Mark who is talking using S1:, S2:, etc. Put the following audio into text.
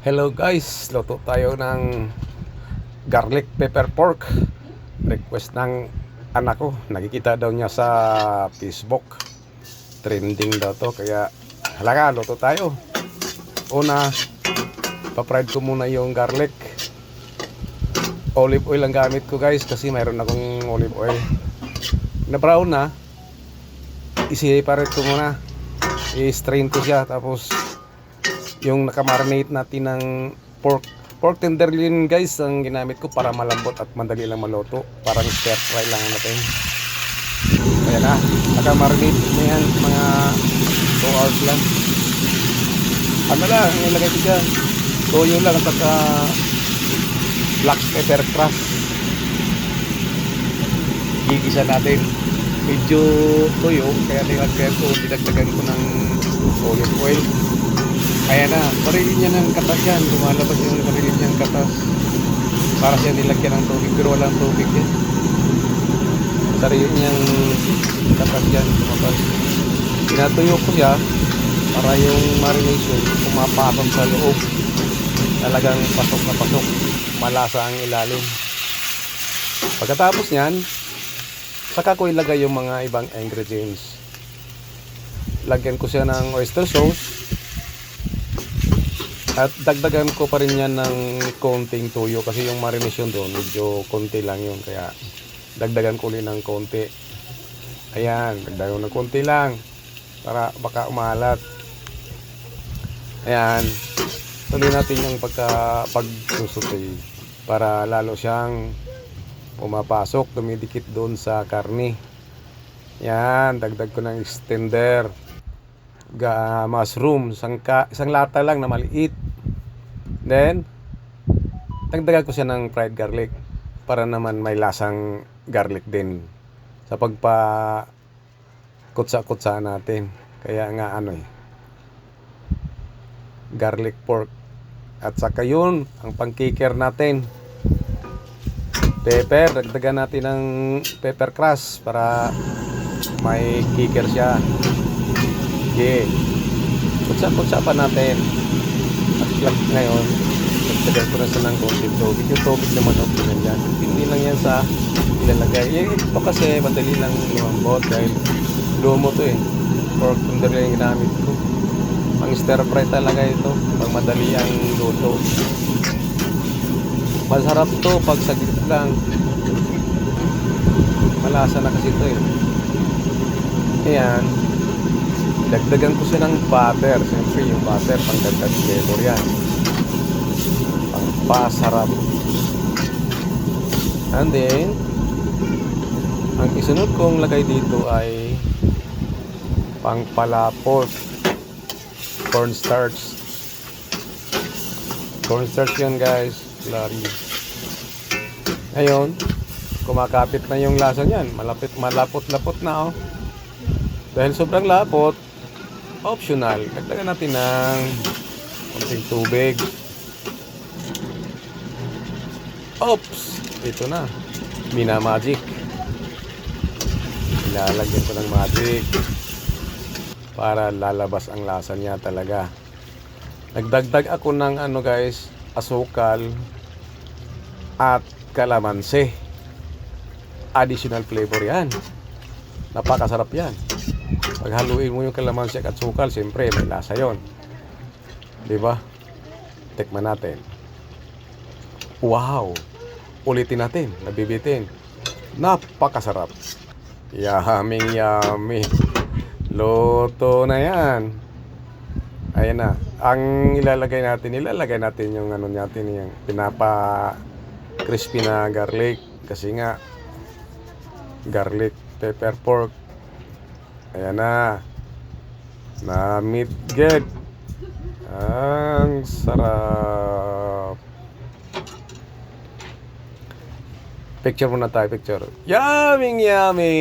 S1: Hello guys, luto tayo ng garlic pepper pork. Request ng anak ko. Nakikita daw niya sa Facebook. Trending daw to, kaya halaga, luto tayo. Una, pa-fried ko muna yung garlic. Olive oil ang gamit ko guys, kasi mayroon akong olive oil. Na brown na, isi-separate ko muna. I-strain ko siya, tapos yung nakamarinate natin ng pork tenderloin guys ang ginamit ko para malambot at madali lang maluto, parang stir fry lang natin. Ayan na, nakamarinate na yan, mga 2 hours lang. Ano lang ang ilagay ko dyan, toyo lang at saka black pepper crush. Gigisa natin, medyo toyo kaya nilagyan ko, dinagdagan ko ng olive oil. Ayan na, parilin niya ng katas yan. Lumalabas yung parilin niya ng katas. Para siya nilagyan ng tubig, pero walang tubig yan. Parilin niyang katas yan, lumabas. Pinatuyo ko siya para yung marination pumapasok sa loob. Talagang pasok na pasok. Malasa ang ilalim. Pagkatapos niyan, saka ko ilagay yung mga ibang ingredients. Lagyan ko siya ng oyster sauce. At dagdagan ko pa rin yan ng konting tuyo kasi yung marination doon medyo konti lang yun, kaya dagdagan ko ulit ng konti. Ayan, dagdagan ng konti lang para baka umalat. Ayan, tuloy natin yung pagsusutay para lalo siyang pumapasok, dumidikit doon sa karne. Ayan, dagdag ko ng extender, mushroom, isang lata lang na maliit. Then dagdagan ko siya ng fried garlic para naman may lasang garlic din sa pagpa kutsa-kutsa natin. Kaya nga garlic pork. At saka yun ang pang-kicker natin, pepper. Dagdagan natin ng pepper crush para may kicker siya. Okay, kutsa-kutsa pa natin. At ngayon, nagtagal ko na siya ng konting tubig. Yung tubig naman optional yan. Hindi lang yan sa ilalagay. Ito kasi madali lang lumambot dahil lumo to eh. Pork tenderloin yung ginamit ko. Pang stir fry talaga ito. Pang madali ang luto. Masarap to pag saglit lang. Malasa na kasi ito eh. Ayan. Dagdagan ko siya ng butter. Siyempre yung butter pang dagdag flavor yan, pang pasarap. And then ang isunod kong lagay dito ay pang palapot, cornstarch. Cornstarch yan guys, lari. Ngayon kumakapit na yung lasa niyan, malapot-lapot na oh. Dahil sobrang lapot, optional, dagdagan natin ng konting tubig. Oops, ito na, minamagic. Ilalagyan ko ng magic para lalabas ang lasa niya talaga. Nagdagdag ako ng guys, asukal at kalamansi. Additional flavor yan, napakasarap yan. Pag haluin mo yung kalamansi at sukal, siyempre may lasa yon, diba? Tikman natin. Wow, ulitin natin, nabibitin. Napakasarap. Yummy, yummy. Luto na yan. Ayan na. Ang ilalagay natin yung natin, yung pinapa crispy na garlic. Kasi nga garlic pepper pork. Ayan na. Na-meat good. Ang sarap. Picture muna tayo, picture. Yummy, yummy.